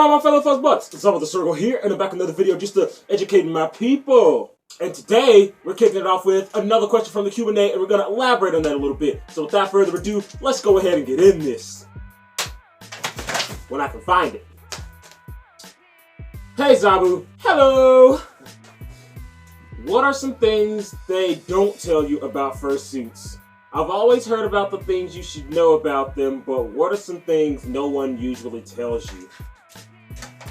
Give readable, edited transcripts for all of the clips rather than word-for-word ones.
on, my fellow fuss butts? ZabuTheSergal here, and I'm back with another video just to educate my people. And today, we're kicking it off with another question from the Q&A, and we're going to elaborate on that a little bit. So without further ado, let's go ahead and get in this. When I can find it. Hey Zabu, hello! What are some things they don't tell you about fursuits? I've always heard about the things you should know about them, but what are some things no one usually tells you?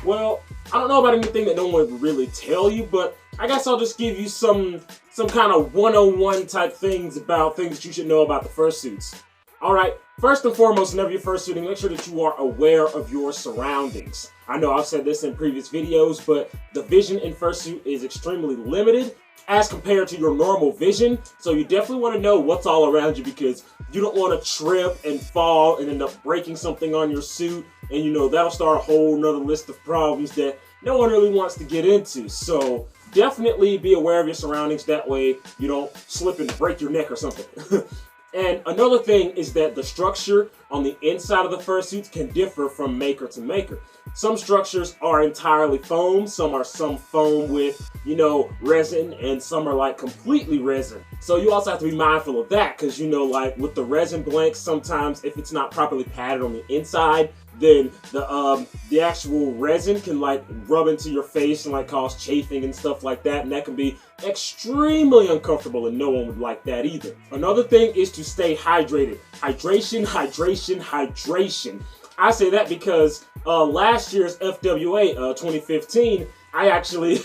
Well, I don't know about anything that no one would really tell you, but I guess I'll just give you some kind of 101 type things about things that you should know about the fursuits. Alright, first and foremost, whenever you're fursuiting, make sure that you are aware of your surroundings. I know I've said this in previous videos, but the vision in fursuit is extremely limited as compared to your normal vision, so you definitely want to know what's all around you because you don't want to trip and fall and end up breaking something on your suit, and you know that'll start a whole nother list of problems that no one really wants to get into. So definitely be aware of your surroundings, that way you don't slip and break your neck or something. And another thing is that the structure on the inside of the fursuits can differ from maker to maker. Some structures are entirely foam, some are foam with, resin, and some are like completely resin. So you also have to be mindful of that because, like with the resin blanks, sometimes if it's not properly padded on the inside, then the actual resin can like rub into your face and like cause chafing and stuff like that, and that can be extremely uncomfortable, and no one would like that either. Another thing is to stay hydrated. Hydration, hydration, hydration. I say that because last year's FWA 2015, I actually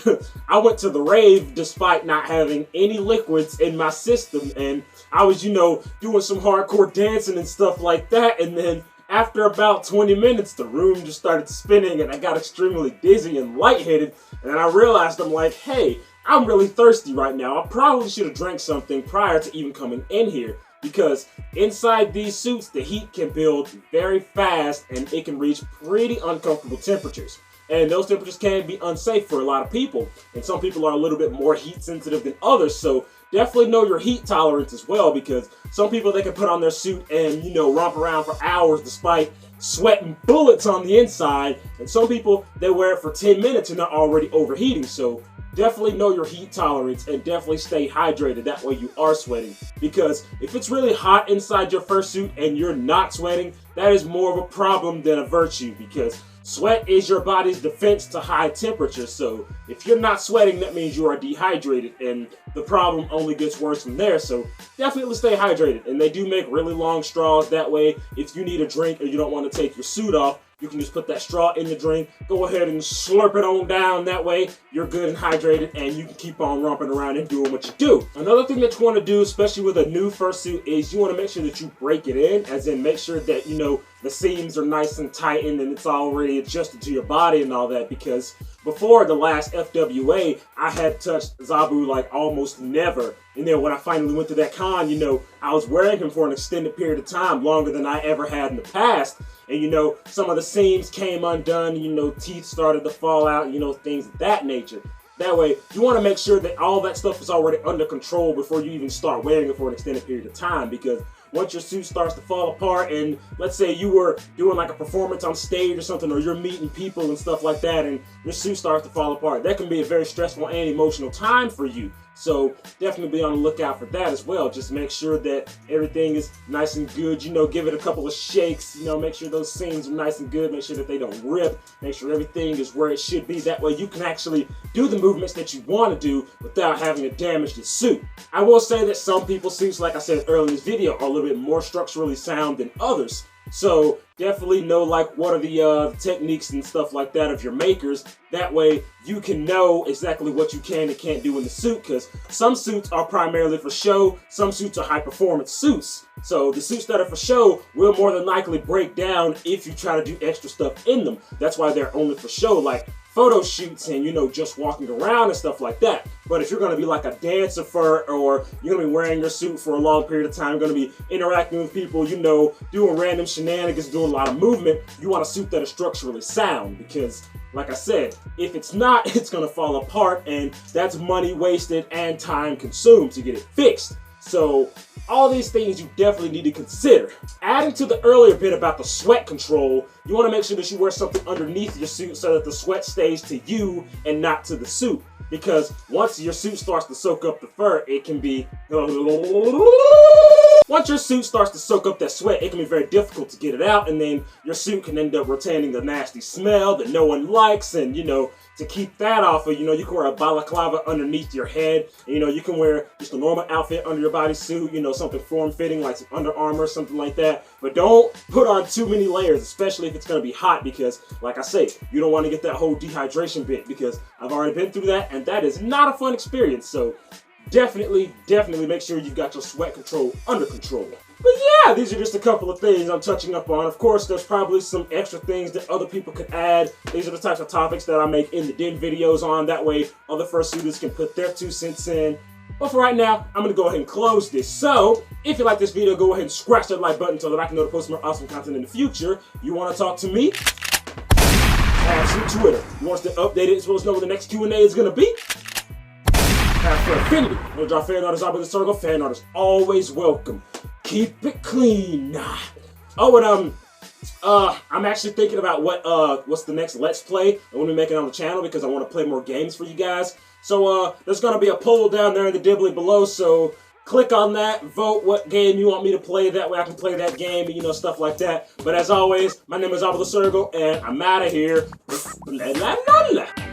I went to the rave despite not having any liquids in my system, and I was doing some hardcore dancing and stuff like that, and then after about 20 minutes, the room just started spinning and I got extremely dizzy and lightheaded, and then I realized, I'm like, hey, I'm really thirsty right now. I probably should have drank something prior to even coming in here, because inside these suits, the heat can build very fast and it can reach pretty uncomfortable temperatures. And those temperatures can be unsafe for a lot of people. And some people are a little bit more heat sensitive than others, so definitely know your heat tolerance as well, because some people, they can put on their suit and, romp around for hours despite sweating bullets on the inside. And some people, they wear it for 10 minutes and they're already overheating. So definitely know your heat tolerance and definitely stay hydrated. That way you are sweating. Because if it's really hot inside your fursuit and you're not sweating, that is more of a problem than a virtue, because sweat is your body's defense to high temperatures. So if you're not sweating, that means you are dehydrated, and the problem only gets worse from there. So definitely stay hydrated. And they do make really long straws. That way, if you need a drink or you don't want to take your suit off, you can just put that straw in the drink, go ahead and slurp it on down. That way, you're good and hydrated, and you can keep on romping around and doing what you do. Another thing that you want to do, especially with a new fursuit, is you want to make sure that you break it in, as in make sure that, the seams are nice and tightened and it's already adjusted to your body and all that, because before the last FWA, I had touched Zabu like almost never. And then when I finally went to that con, I was wearing him for an extended period of time, longer than I ever had in the past. And some of the seams came undone, teeth started to fall out, things of that nature. That way, you want to make sure that all that stuff is already under control before you even start wearing it for an extended period of time, because once your suit starts to fall apart, and let's say you were doing like a performance on stage or something, or you're meeting people and stuff like that, and your suit starts to fall apart, that can be a very stressful and emotional time for you. So definitely be on the lookout for that as well. Just make sure that everything is nice and good, give it a couple of shakes, make sure those seams are nice and good, make sure that they don't rip, make sure everything is where it should be. That way you can actually do the movements that you want to do without having to damage the suit. I will say that some people's suits, like I said earlier in this video, are a little bit more structurally sound than others. So definitely know what are the techniques and stuff like that of your makers. That way you can know exactly what you can and can't do in the suit, because some suits are primarily for show, some suits are high performance suits. So the suits that are for show will more than likely break down if you try to do extra stuff in them. That's why they're only for show, like photo shoots and just walking around and stuff like that. But if you're going to be like a dancer or you're going to be wearing your suit for a long period of time, you're going to be interacting with people, doing random shenanigans, doing a lot of movement, you want a suit that is structurally sound, because like I said, if it's not, it's going to fall apart, and that's money wasted and time consumed to get it fixed. So all these things you definitely need to consider. Adding to the earlier bit about the sweat control, you want to make sure that you wear something underneath your suit so that the sweat stays to you and not to the suit. Because once your suit starts to soak up the fur, it can be... Once your suit starts to soak up that sweat, it can be very difficult to get it out, and then your suit can end up retaining the nasty smell that no one likes, and, you know, to keep that off of, you know, you can wear a balaclava underneath your head, and, you know, you can wear just a normal outfit under your bodysuit, you know, something form-fitting like some Under Armour or something like that, but don't put on too many layers, especially if it's going to be hot, because, like I say, you don't want to get that whole dehydration bit, because I've already been through that, and that is not a fun experience, so definitely make sure you've got your sweat control under control. But yeah, these are just a couple of things I'm touching up on. Of course, there's probably some extra things that other people could add. These are the types of topics that I make in the den videos on. That way, other fursuiters can put their 2 cents in. But for right now, I'm going to go ahead and close this. So, if you like this video, go ahead and scratch that like button so that I can know to post more awesome content in the future. You want to talk to me? Have some Twitter. You want us to update it as well as know what the next Q&A is going to be? Have for Affinity. We'll draw fan art as ZabuTheSergal. Fan art is always welcome. Keep it clean. Oh, and I'm actually thinking about what's the next Let's Play I'm gonna be making on the channel, because I want to play more games for you guys. So there's gonna be a poll down there in the dibbly below. So click on that, vote what game you want me to play. That way I can play that game and, you know, stuff like that. But as always, my name is ZabuTheSergal, and I'm out of here. La la la la.